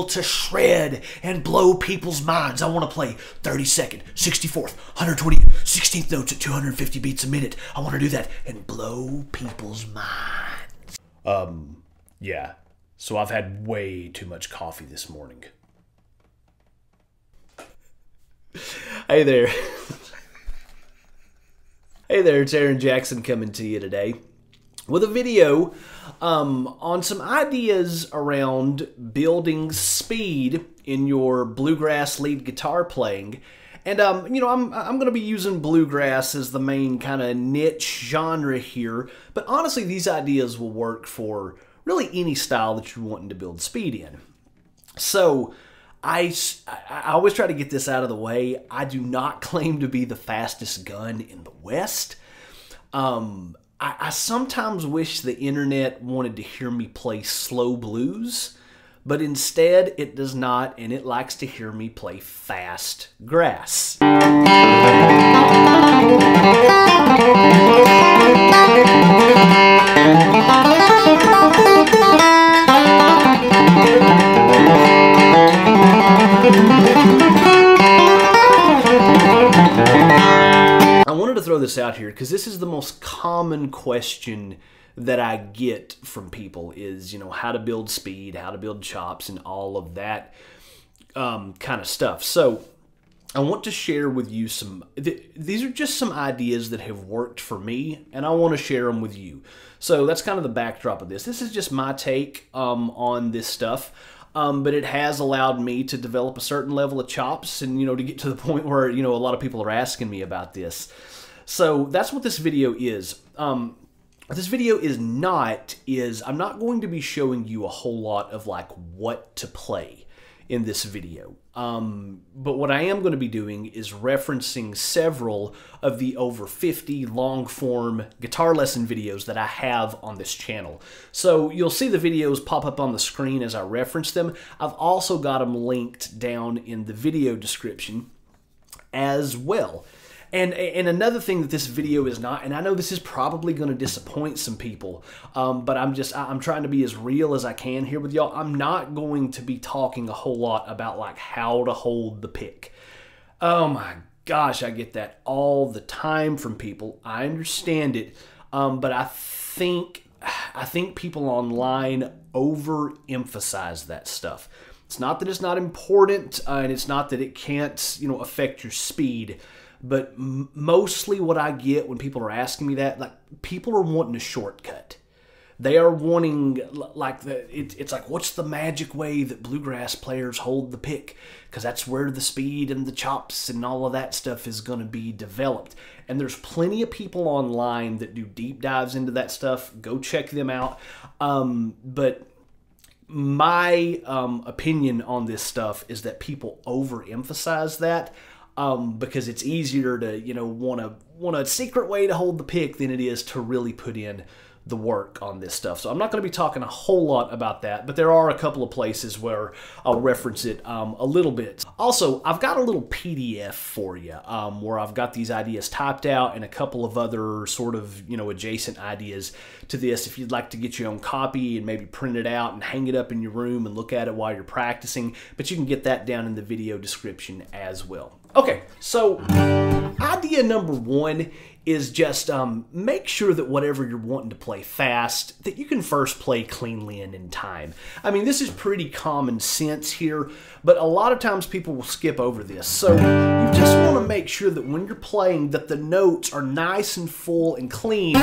able to shred and blow people's minds. I want to play 32nd, 64th, 120, 16th notes at 250 beats a minute. I want to do that and blow people's minds. Yeah. So I've had way too much coffee this morning. Hey there. Hey there, it's Aaron Jackson coming to you today with a video on some ideas around building speed in your bluegrass lead guitar playing. And, you know, I'm going to be using bluegrass as the main kind of niche genre here. But honestly, these ideas will work for really any style that you're wanting to build speed in. So I always try to get this out of the way. I do not claim to be the fastest gun in the West. I sometimes wish the internet wanted to hear me play slow blues, but instead it does not, and it likes to hear me play fast grass. I wanted to throw this out here because this is the most common question that I get from people is, you know, how to build speed, how to build chops, and all of that kind of stuff. So I want to share with you some, these are just some ideas that have worked for me, and I want to share them with you. So that's kind of the backdrop of this. This is just my take on this stuff. But it has allowed me to develop a certain level of chops and, you know, to get to the point where, you know, a lot of people are asking me about this. So that's what this video is. What this video is not is I'm not going to be showing you a whole lot of like what to play in this video. But what I am going to be doing is referencing several of the over 50 long-form guitar lesson videos that I have on this channel. So you'll see the videos pop up on the screen as I reference them. I've also got them linked down in the video description as well. And another thing that this video is not, and I know this is probably going to disappoint some people, but I'm trying to be as real as I can here with y'all. I'm not going to be talking a whole lot about like how to hold the pick. Oh my gosh, I get that all the time from people. I understand it, but I think people online overemphasize that stuff. It's not that it's not important, and it's not that it can't, you know, affect your speed. But mostly what I get when people are asking me that, like, people are wanting a shortcut. They are wanting, like, it's like, what's the magic way that bluegrass players hold the pick? Because that's where the speed and the chops and all of that stuff is going to be developed. And there's plenty of people online that do deep dives into that stuff. Go check them out. But my opinion on this stuff is that people overemphasize that. Because it's easier to, you know, want a secret way to hold the pick than it is to really put in the work on this stuff. So I'm not going to be talking a whole lot about that, but there are a couple of places where I'll reference it a little bit. Also, I've got a little PDF for you where I've got these ideas typed out and a couple of other sort of, you know, adjacent ideas to this. If you'd like to get your own copy and maybe print it out and hang it up in your room and look at it while you're practicing, but you can get that down in the video description as well. Okay, so idea number one is just make sure that whatever you're wanting to play fast, that you can first play cleanly and in time. I mean, this is pretty common sense here, but a lot of times people will skip over this. So you just want to make sure that when you're playing that the notes are nice and full and clean.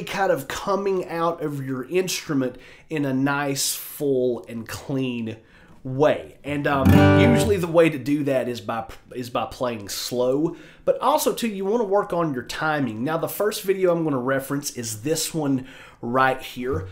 Kind of coming out of your instrument in a nice, full, and clean way. And usually the way to do that is by playing slow, but also too, you want to work on your timing. Now the first video I'm going to reference is this one right here.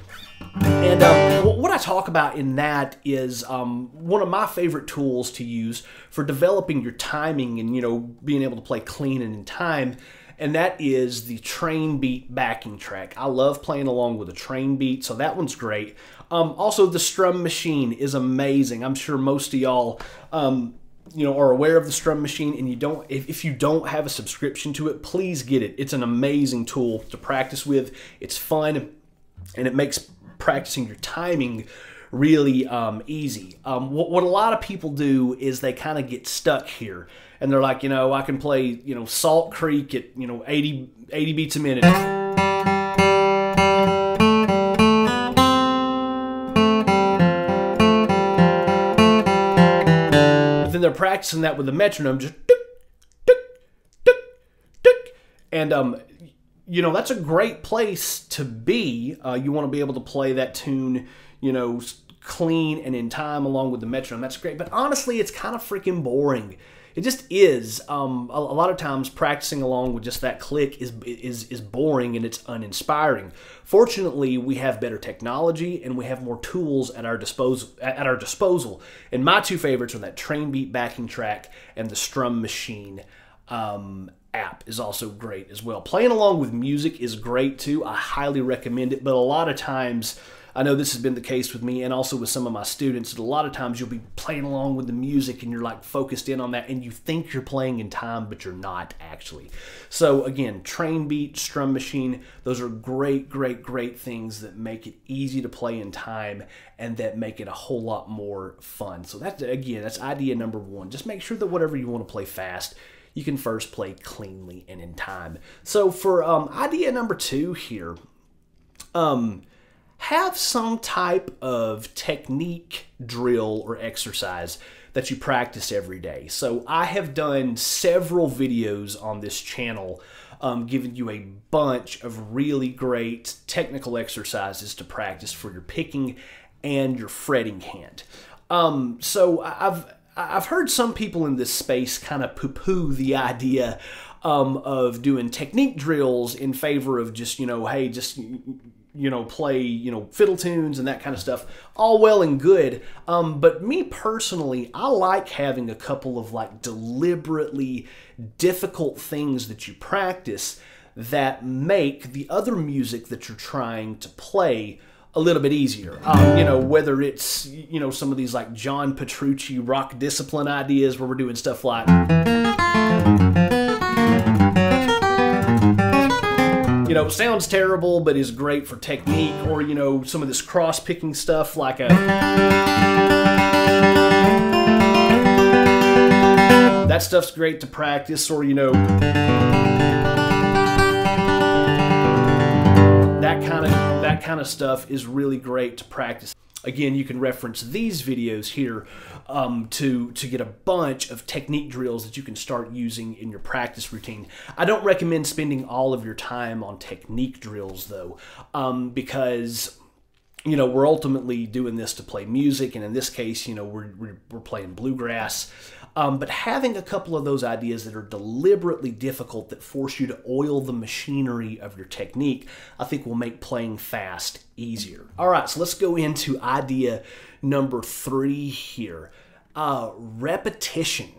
And what I talk about in that is one of my favorite tools to use for developing your timing and, you know, being able to play clean and in time. and that is the train beat backing track. I love playing along with a train beat, so that one's great. Also, the Strum Machine is amazing. I'm sure most of y'all are aware of the Strum Machine, and if you don't have a subscription to it, please get it. It's an amazing tool to practice with. It's fun, and it makes practicing your timing really easy. What a lot of people do is they kind of get stuck here, and they're like, I can play, Salt Creek at, 80 beats a minute. But then they're practicing that with the metronome, just tick, tick, tick, tick. And that's a great place to be. You want to be able to play that tune, clean and in time along with the metronome. That's great. But honestly, it's kind of freaking boring. It just is. A lot of times practicing along with just that click is boring, and it's uninspiring. Fortunately, we have better technology and we have more tools at our disposal. And my two favorites are that train beat backing track and the Strum Machine app is also great as well. Playing along with music is great too. I highly recommend it, but a lot of times, I know this has been the case with me and also with some of my students, that a lot of times you'll be playing along with the music and you're like focused in on that and you think you're playing in time, but you're not actually. So again, train beat, Strum Machine, those are great, great, great things that make it easy to play in time and that make it a whole lot more fun. So that's idea number one. Just make sure that whatever you want to play fast, you can first play cleanly and in time. So for idea number two here, have some type of technique, drill, or exercise that you practice every day. So I have done several videos on this channel giving you a bunch of really great technical exercises to practice for your picking and your fretting hand. So I've heard some people in this space kind of poo-poo the idea of doing technique drills in favor of just, hey, just play, fiddle tunes and that kind of stuff. All well and good. But me personally, I like having a couple of like deliberately difficult things that you practice that make the other music that you're trying to play a little bit easier. Whether it's, some of these like John Petrucci rock discipline ideas where we're doing stuff like, sounds terrible, but is great for technique, or, some of this cross-picking stuff like that stuff's great to practice, or, that kind of stuff is really great to practice. Again, you can reference these videos here to get a bunch of technique drills that you can start using in your practice routine. I don't recommend spending all of your time on technique drills, though, because we're ultimately doing this to play music, and in this case, we're playing bluegrass. But having a couple of those ideas that are deliberately difficult, that force you to oil the machinery of your technique, I think will make playing fast easier. All right, so let's go into idea number 3 here. Repetition.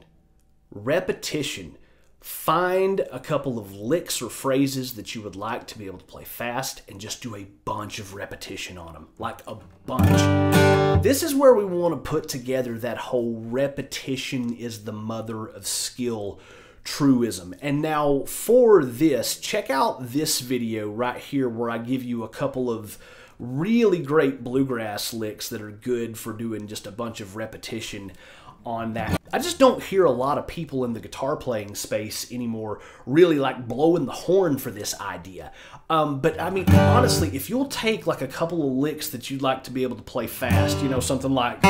Repetition. Find a couple of licks or phrases that you would like to be able to play fast and just do a bunch of repetition on them, like a bunch. This is where we want to put together that whole repetition is the mother of skill truism. And now for this, check out this video right here where I give you a couple of really great bluegrass licks that are good for doing just a bunch of repetition on that. I just don't hear a lot of people in the guitar playing space anymore really like blowing the horn for this idea. But I mean, honestly, if you'll take like a couple of licks that you'd like to be able to play fast, something like,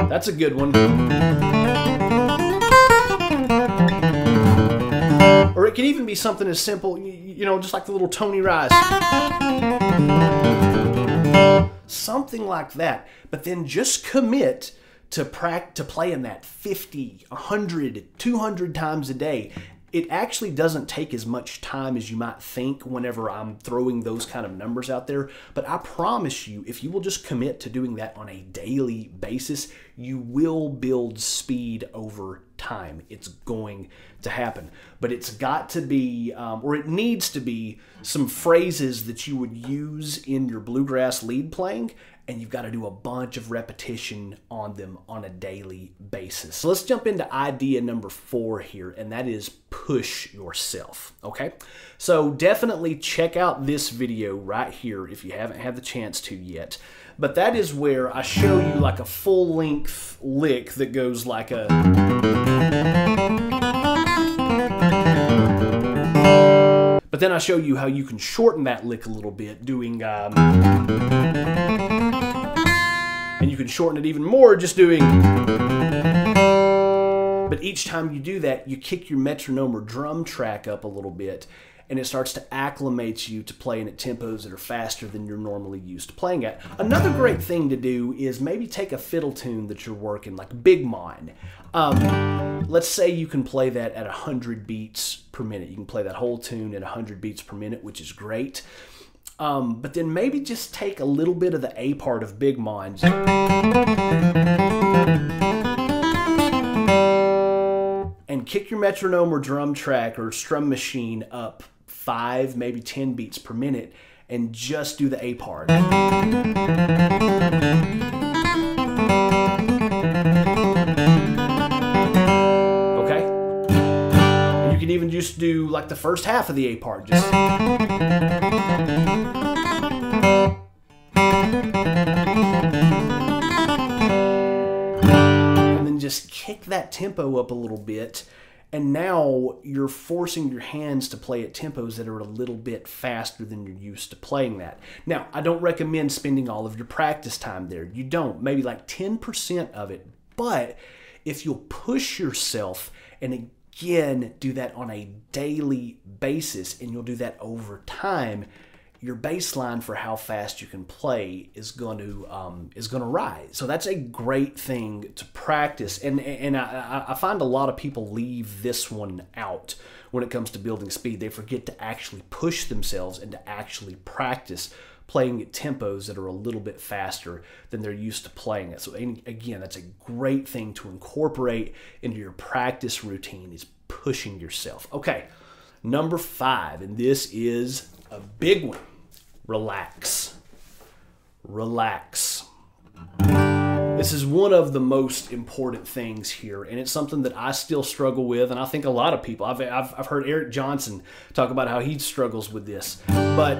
that's a good one. Or it can even be something as simple, just like the little Tony Rise. Something like that. But then just commit to playing that 50, 100, 200 times a day. it actually doesn't take as much time as you might think whenever I'm throwing those kind of numbers out there. But I promise you, if you will just commit to doing that on a daily basis, you will build speed over time. It's going to happen. But it's got to be, or it needs to be, some phrases that you would use in your bluegrass lead playing, and you've got to do a bunch of repetition on them on a daily basis. So let's jump into idea number 4 here, and that is push yourself, okay? So definitely check out this video right here if you haven't had the chance to yet. But that is where I show you like a full-length lick that goes like a... But then I show you how you can shorten that lick a little bit doing... And you can shorten it even more just doing... But each time you do that, you kick your metronome or drum track up a little bit, and it starts to acclimate you to playing at tempos that are faster than you're normally used to playing at. Another great thing to do is maybe take a fiddle tune that you're working, like Big Mine. Let's say you can play that at 100 beats per minute. You can play that whole tune at 100 beats per minute, which is great. But then maybe just take a little bit of the A part of Big Mine and kick your metronome or drum track or strum machine up 5, maybe 10 beats per minute and just do the A part. Okay? And you can even just do like the first half of the A part. Just... And then just kick that tempo up a little bit, and now you're forcing your hands to play at tempos that are a little bit faster than you're used to playing that. Now, I don't recommend spending all of your practice time there. You don't. Maybe like 10% of it. But if you'll push yourself and again do that on a daily basis, and you'll do that over time, your baseline for how fast you can play is going to rise. So that's a great thing to practice. And I find a lot of people leave this one out when it comes to building speed. They forget to actually push themselves and to actually practice playing at tempos that are a little bit faster than they're used to playing it. So again, that's a great thing to incorporate into your practice routine, is pushing yourself. Okay, number 5, and this is a big one. Relax. Relax. This is one of the most important things here, and it's something that I still struggle with, and I think a lot of people. I've heard Eric Johnson talk about how he struggles with this. But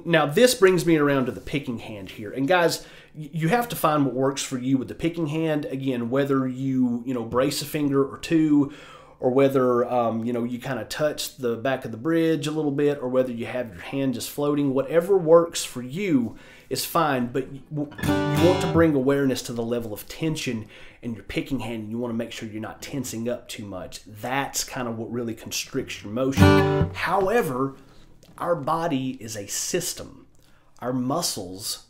now this brings me around to the picking hand here. And guys, you have to find what works for you with the picking hand. Again, whether you brace a finger or two, or whether you kind of touch the back of the bridge a little bit, or whether you have your hand just floating, whatever works for you is fine. But you want to bring awareness to the level of tension in your picking hand, and you want to make sure you're not tensing up too much. That's kind of what really constricts your motion. However, our body is a system. Our muscles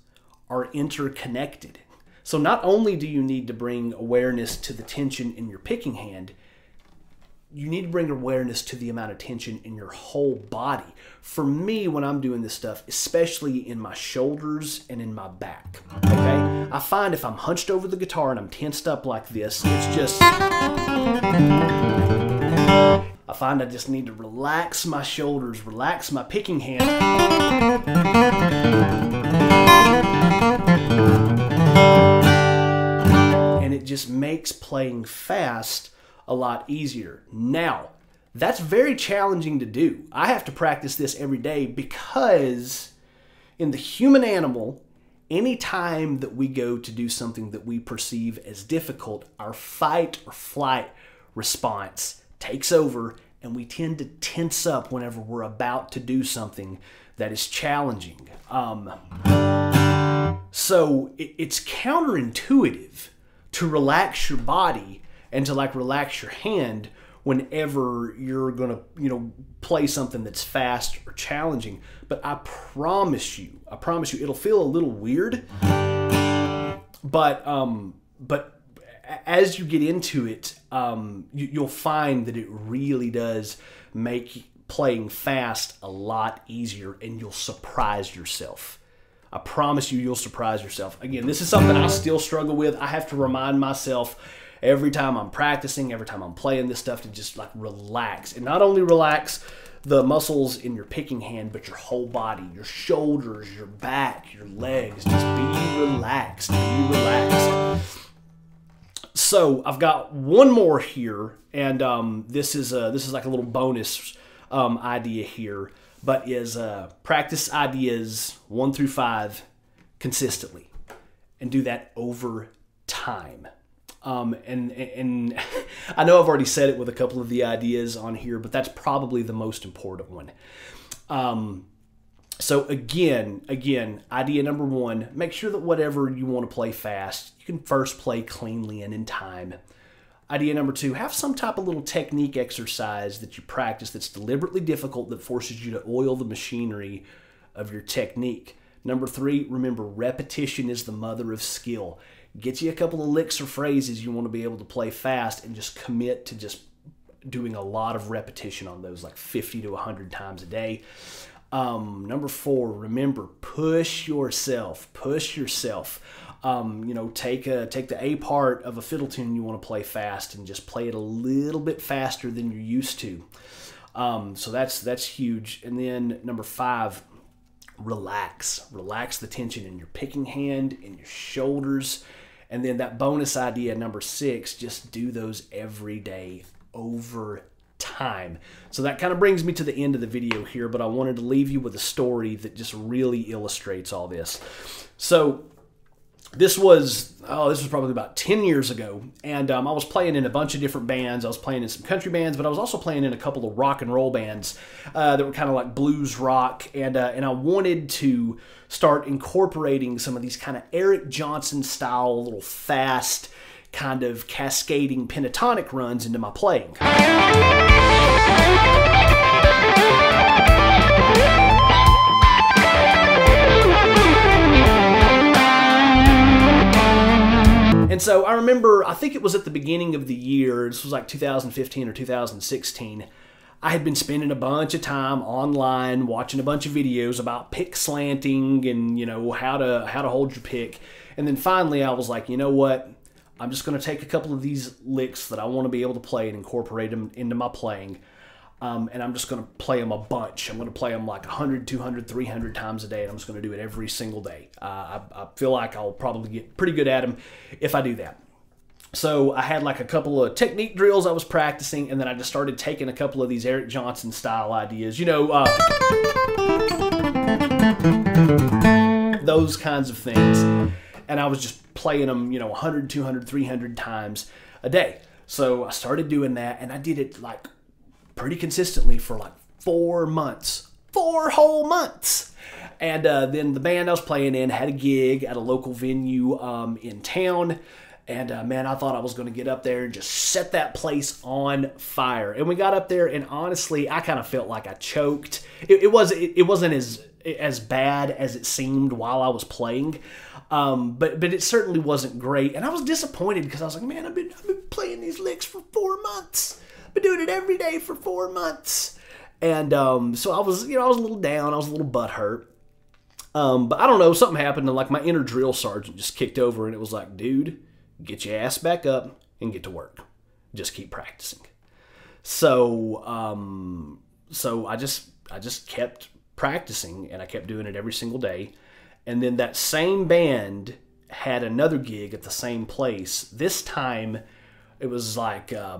are interconnected. So not only do you need to bring awareness to the tension in your picking hand, you need to bring awareness to the amount of tension in your whole body. For me, when I'm doing this stuff, especially in my shoulders and in my back, okay? I find if I'm hunched over the guitar and I'm tensed up like this, it's just... I find I just need to relax my shoulders, relax my picking hand. And it just makes playing fast a lot easier. Now, that's very challenging to do. I have to practice this every day because in the human animal, anytime that we go to do something that we perceive as difficult, our fight or flight response takes over, and we tend to tense up whenever we're about to do something that is challenging. So it's counterintuitive to relax your body and to relax your hand whenever you're gonna play something that's fast or challenging. But I promise you, it'll feel a little weird. But as you get into it, you'll find that it really does make playing fast a lot easier, and you'll surprise yourself. I promise you, you'll surprise yourself. Again, this is something I still struggle with. I have to remind myself every time I'm practicing, every time I'm playing this stuff, to just like relax. And not only relax the muscles in your picking hand, but your whole body, your shoulders, your back, your legs. Just be relaxed. Be relaxed. So I've got one more here, and this is like a little bonus idea here, but is practice ideas 1 through 5 consistently, and do that over time. And I know I've already said it with a couple of the ideas on here, but that's probably the most important one. So again, idea number 1, make sure that whatever you want to play fast, you can first play cleanly and in time. Idea number 2, have some type of little technique exercise that you practice that's deliberately difficult, that forces you to oil the machinery of your technique. Number 3, remember, repetition is the mother of skill. Get you a couple of licks or phrases you want to be able to play fast, and just commit to just doing a lot of repetition on those, like 50 to 100 times a day. Number 4, remember, push yourself. Push yourself. You know, take the A part of a fiddle tune you want to play fast, and just play it a little bit faster than you're used to. So that's huge. And then number 5, relax. Relax the tension in your picking hand, in your shoulders. And then that bonus idea, number 6, just do those every day over time. So that kind of brings me to the end of the video here, but I wanted to leave you with a story that just really illustrates all this. So this was probably about 10 years ago, and I was playing in a bunch of different bands. I was playing in some country bands, but I was also playing in a couple of rock and roll bands that were kind of like blues rock, and I wanted to start incorporating some of these kind of Eric Johnson style, little fast, kind of cascading pentatonic runs into my playing. And so I remember, I think it was at the beginning of the year, this was like 2015 or 2016, I had been spending a bunch of time online watching a bunch of videos about pick slanting and, you know, how to hold your pick. And then finally I was like, you know what? I'm just going to take a couple of these licks that I want to be able to play and incorporate them into my playing. And I'm just going to play them a bunch. I'm going to play them like 100, 200, 300 times a day, and I'm just going to do it every single day. I feel like I'll probably get pretty good at them if I do that. So I had like a couple of technique drills I was practicing, and then I just started taking a couple of these Eric Johnson style ideas, you know, those kinds of things. And I was just playing them, you know, 100, 200, 300 times a day. So I started doing that, and I did it like pretty consistently for like 4 months. 4 whole months. And then the band I was playing in had a gig at a local venue in town. And man, I thought I was going to get up there and just set that place on fire. And we got up there, and honestly, I kind of felt like I choked. It wasn't as bad as it seemed while I was playing, but it certainly wasn't great. And I was disappointed because I was like, man, I've been playing these licks for 4 months. I've been doing it every day for 4 months. And so I was, you know, I was a little down. I was a little butthurt. But I don't know, something happened, and like my inner drill sergeant just kicked over, and it was like, dude, get your ass back up and get to work. Just keep practicing. So I just kept practicing, and I kept doing it every single day. And then that same band had another gig at the same place. This time it was like I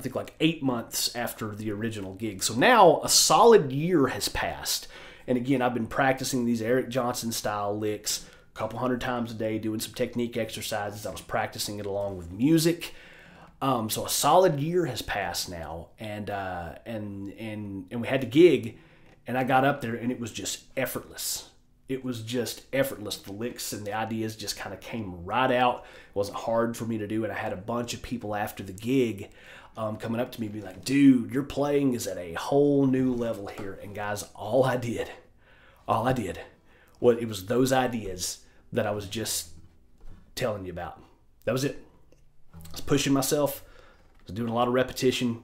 think like 8 months after the original gig. So now a solid year has passed. And again, I've been practicing these Eric Johnson style licks a couple hundred times a day, doing some technique exercises. I was practicing it along with music. So a solid year has passed now, and we had the gig, and I got up there, and it was just effortless. It was just effortless. The licks and the ideas just kind of came right out. It wasn't hard for me to do, and I had a bunch of people after the gig coming up to me, be like, dude, your playing is at a whole new level here. And guys, all I did was, it was those ideas that I was just telling you about. That was it. I was pushing myself, was doing a lot of repetition.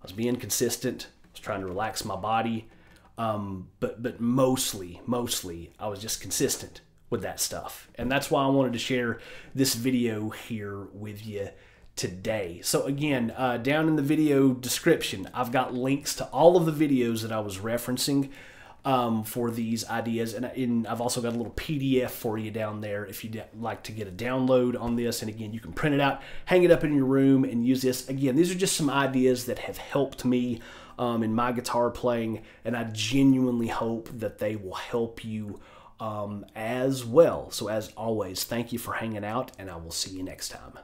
I was being consistent. I was trying to relax my body. But mostly, I was just consistent with that stuff. And that's why I wanted to share this video here with you today. So again, down in the video description, I've got links to all of the videos that I was referencing for these ideas. And I've also got a little PDF for you down there if you'd like to get a download on this. And again, you can print it out, hang it up in your room, and use this. Again, these are just some ideas that have helped me in my guitar playing, and I genuinely hope that they will help you as well. So as always, thank you for hanging out, and I will see you next time.